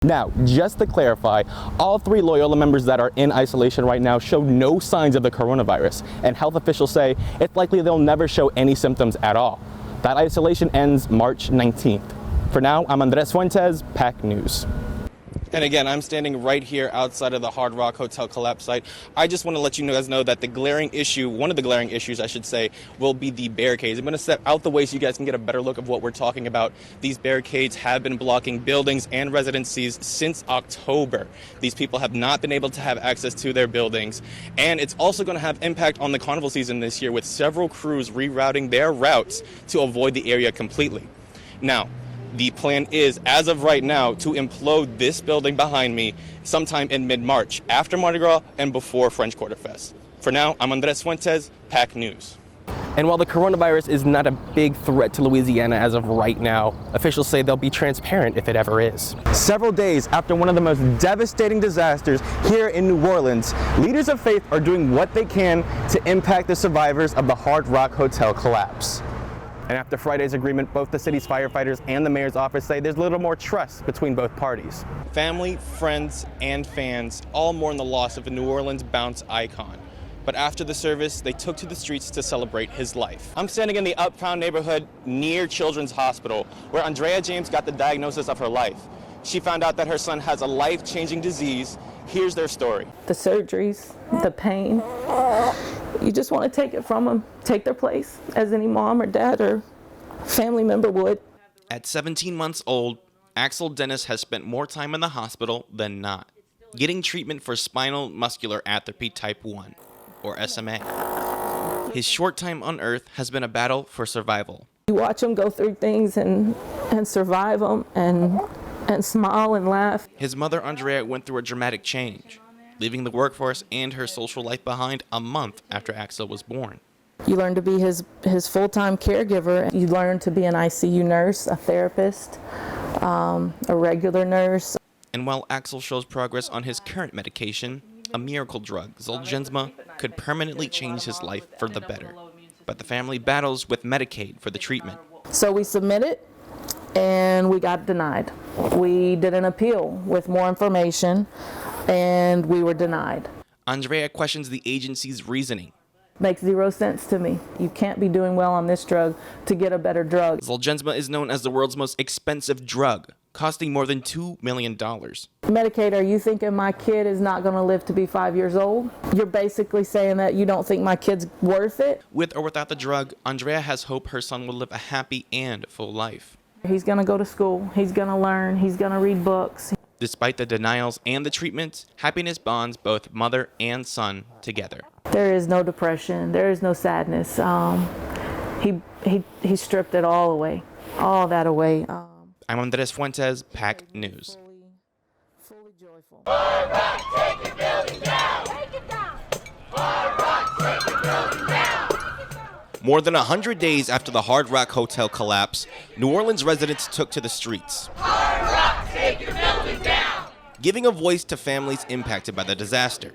Now, just to clarify, all 3 Loyola members that are in isolation right now show no signs of the coronavirus, and health officials say it's likely they'll never show any symptoms at all. That isolation ends March 19th. For now, I'm Andres Fuentes, PAC News. And again, I'm standing right here outside of the Hard Rock Hotel collapse site. I just want to let you guys know that the glaring issue, one of the glaring issues I should say, will be the barricades. I'm going to step out the way so you guys can get a better look of what we're talking about. These barricades have been blocking buildings and residencies since October. These people have not been able to have access to their buildings. And it's also going to have impact on the carnival season this year, with several crews rerouting their routes to avoid the area completely. Now, the plan is, as of right now, to implode this building behind me sometime in mid-March, after Mardi Gras and before French Quarter Fest. For now, I'm Andres Fuentes, PAC News. And while the coronavirus is not a big threat to Louisiana as of right now, officials say they'll be transparent if it ever is. Several days after one of the most devastating disasters here in New Orleans, leaders of faith are doing what they can to impact the survivors of the Hard Rock Hotel collapse. And after Friday's agreement, both the city's firefighters and the mayor's office say there's a little more trust between both parties. Family, friends, and fans all mourn the loss of a New Orleans bounce icon. But after the service, they took to the streets to celebrate his life. I'm standing in the Uptown neighborhood near Children's Hospital, where Andrea James got the diagnosis of her life. She found out that her son has a life-changing disease. Here's their story. The surgeries, the pain, you just want to take it from them, take their place, as any mom or dad or family member would. At 17 months old, Axel Dennis has spent more time in the hospital than not, getting treatment for spinal muscular atrophy type 1, or SMA. His short time on Earth has been a battle for survival. You watch them go through things and survive them and smile and laugh. His mother, Andrea, went through a dramatic change, leaving the workforce and her social life behind a month after Axel was born. You learn to be his full-time caregiver. You learn to be an ICU nurse, a therapist, a regular nurse. And while Axel shows progress on his current medication, a miracle drug, Zolgensma, could permanently change his life for the better. But the family battles with Medicaid for the treatment. So we submitted, and we got denied. We did an appeal with more information, and we were denied. Andrea questions the agency's reasoning. Makes zero sense to me. You can't be doing well on this drug to get a better drug. Zolgensma is known as the world's most expensive drug, costing more than $2 million. Medicaid, are you thinking my kid is not going to live to be 5 years old? You're basically saying that you don't think my kid's worth it? With or without the drug, Andrea has hope her son will live a happy and full life. He's going to go to school. He's going to learn. He's going to read books. Despite the denials and the treatment, happiness bonds both mother and son together. There is no depression. There is no sadness. He stripped it all away, all that away. I'm Andres Fuentes, PAC News. Fully joyful. Hard Rock, take your building down. Take it down. Hard Rock, take your building down. More than 100 days after the Hard Rock Hotel collapse, New Orleans residents took to the streets. Hard Rock, take your building down. Giving a voice to families impacted by the disaster.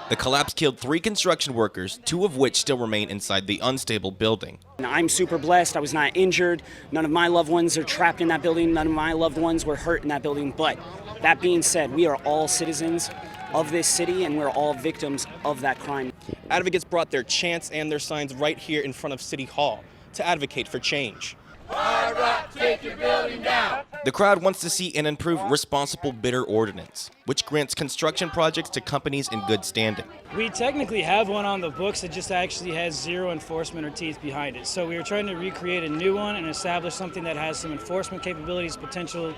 The collapse killed 3 construction workers, 2 of which still remain inside the unstable building. I'm super blessed. I was not injured. None of my loved ones are trapped in that building. None of my loved ones were hurt in that building. But that being said, we are all citizens of this city, and we're all victims of that crime. Advocates brought their chants and their signs right here in front of City Hall to advocate for change. Hard Rock, take your building down. The crowd wants to see an improved responsible bidder ordinance, which grants construction projects to companies in good standing. We technically have one on the books that just actually has zero enforcement or teeth behind it. So we were trying to recreate a new one and establish something that has some enforcement capabilities, potential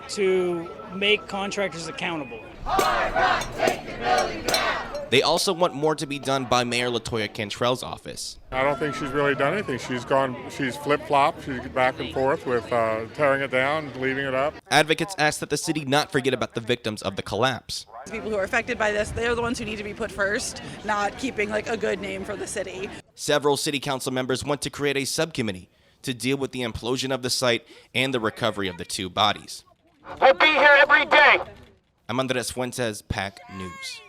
to make contractors accountable. Hard Rock, take your building down. They also want more to be done by Mayor LaToya Cantrell's office. I don't think she's really done anything. She's flip-flopped, she's back and forth with tearing it down, leaving it up. Advocates ask that the city not forget about the victims of the collapse. People who are affected by this, they're the ones who need to be put first, not keeping like a good name for the city. Several city council members want to create a subcommittee to deal with the implosion of the site and the recovery of the 2 bodies. We'll be here every day. I'm Andres Fuentes, PAC News.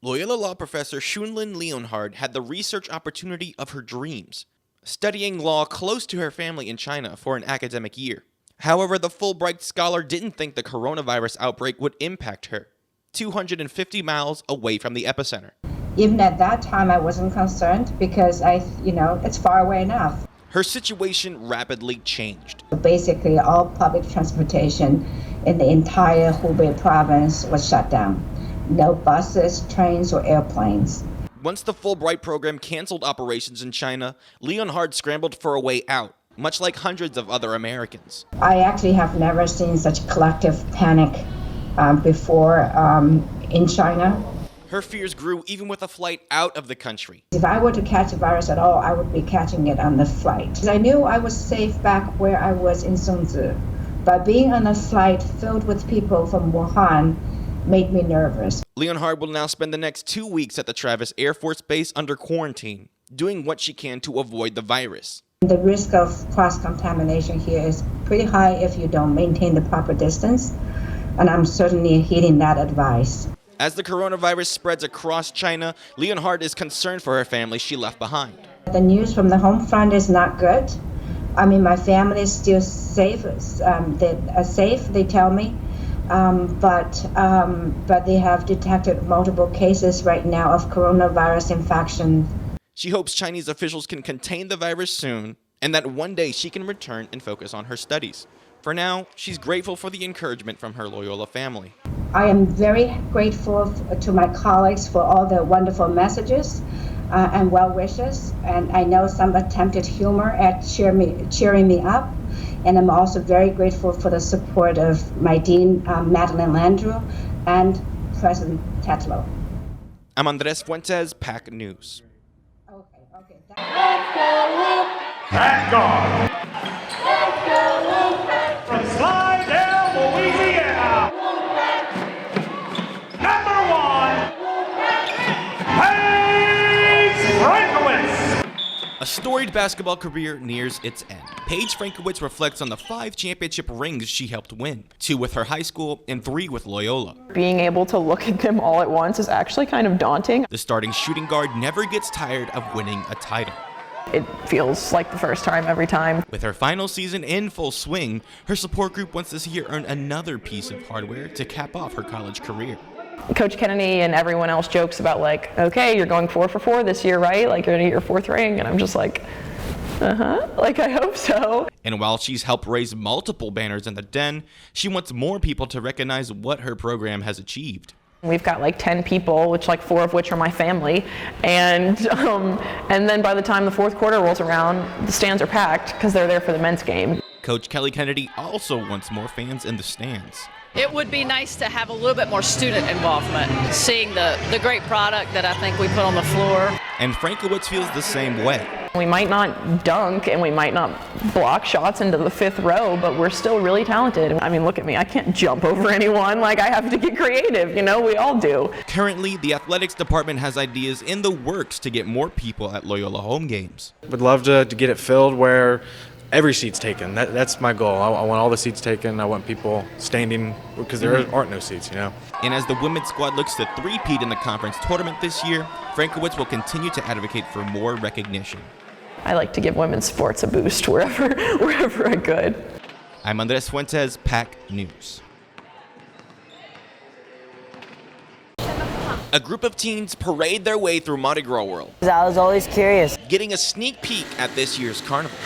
Loyola law professor Shunlin Leonhard had the research opportunity of her dreams, studying law close to her family in China for an academic year. However, the Fulbright scholar didn't think the coronavirus outbreak would impact her, 250 miles away from the epicenter. Even at that time, I wasn't concerned because it's far away enough. Her situation rapidly changed. Basically, all public transportation in the entire Hubei province was shut down. No buses, trains, or airplanes. Once the Fulbright program canceled operations in China, Leonhard scrambled for a way out, much like hundreds of other Americans. I actually have never seen such collective panic before in China. Her fears grew even with a flight out of the country. If I were to catch a virus at all, I would be catching it on the flight. I knew I was safe back where I was in Songzhi, but being on a flight filled with people from Wuhan made me nervous. Leonhard will now spend the next 2 weeks at the Travis Air Force Base under quarantine, doing what she can to avoid the virus. The risk of cross-contamination here is pretty high if you don't maintain the proper distance, and I'm certainly heeding that advice. As the coronavirus spreads across China, Leonhard is concerned for her family she left behind. The news from the home front is not good. I mean, my family is still safe. They tell me, but they have detected multiple cases right now of coronavirus infection. She hopes Chinese officials can contain the virus soon, and that one day she can return and focus on her studies. For now, she's grateful for the encouragement from her Loyola family. I am very grateful to my colleagues for all the wonderful messages and well wishes, and I know some attempted humor at cheering me up. And I'm also very grateful for the support of my dean, Madeline Landrew, and President Tetlow. I'm Andres Fuentes, PAC News. Okay. Pat God. From Slidell, Louisiana. Number 1, Paige Frankowitz. A storied basketball career nears its end. Paige Frankowitz reflects on the 5 championship rings she helped win, 2 with her high school and 3 with Loyola. Being able to look at them all at once is actually kind of daunting. The starting shooting guard never gets tired of winning a title. It feels like the first time every time. With her final season in full swing, her support group wants to see her earn another piece of hardware to cap off her college career. Coach Kennedy and everyone else jokes about like, okay, you're going 4 for 4 this year, right? Like you're gonna get your 4th ring. And I'm just like, like I hope so. And while she's helped raise multiple banners in the Den, she wants more people to recognize what her program has achieved. We've got like 10 people, which like 4 of which are my family. And then by the time the 4th quarter rolls around, the stands are packed because they're there for the men's game. Coach Kelly Kennedy also wants more fans in the stands. It would be nice to have a little bit more student involvement, seeing the great product that I think we put on the floor. And Frankowitz feels the same way. We might not dunk and we might not block shots into the 5th row, but we're still really talented. I mean, look at me, I can't jump over anyone. Like I have to get creative, we all do. Currently, the athletics department has ideas in the works to get more people at Loyola home games. Would love to get it filled where every seat's taken. That's my goal. I want all the seats taken. I want people standing because there aren't no seats, And as the women's squad looks to three-peat in the conference tournament this year, Frankowitz will continue to advocate for more recognition. I like to give women's sports a boost wherever I could. I'm Andres Fuentes, PAC News. A group of teens parade their way through Mardi Gras World. I was always curious. Getting a sneak peek at this year's carnival.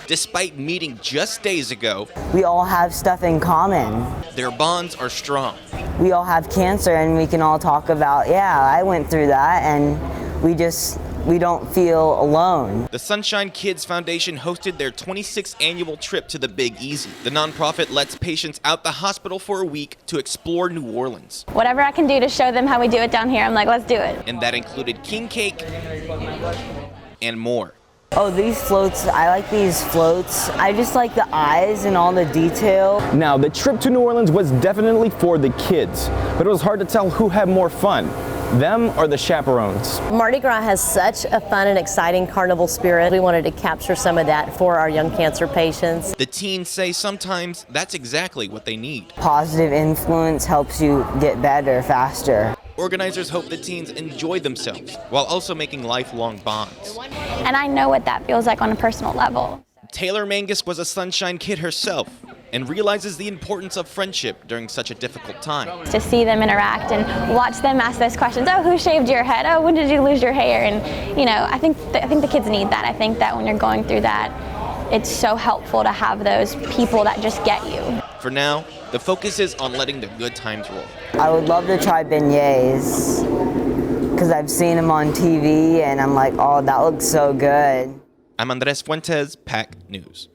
Despite meeting just days ago, we all have stuff in common. Their bonds are strong. We all have cancer and we can all talk about, I went through that, and we don't feel alone. The Sunshine Kids Foundation hosted their 26th annual trip to the Big Easy. The nonprofit lets patients out the hospital for a week to explore New Orleans. Whatever I can do to show them how we do it down here, I'm like, let's do it. And that included king cake and more. Oh, these floats, I like these floats. I just like the eyes and all the detail. Now, the trip to New Orleans was definitely for the kids, but it was hard to tell who had more fun, them or the chaperones. Mardi Gras has such a fun and exciting carnival spirit. We wanted to capture some of that for our young cancer patients. The teens say sometimes that's exactly what they need. Positive influence helps you get better faster. Organizers hope the teens enjoy themselves while also making lifelong bonds. And I know what that feels like on a personal level. Taylor Mangus was a Sunshine Kid herself and realizes the importance of friendship during such a difficult time. To see them interact and watch them ask those questions. Oh, who shaved your head? Oh, when did you lose your hair? And you know, I think the kids need that. I think that when you're going through that, it's so helpful to have those people that just get you. For now, the focus is on letting the good times roll. I would love to try beignets because I've seen them on TV and I'm like, oh, that looks so good. I'm Andres Fuentes, PAC News.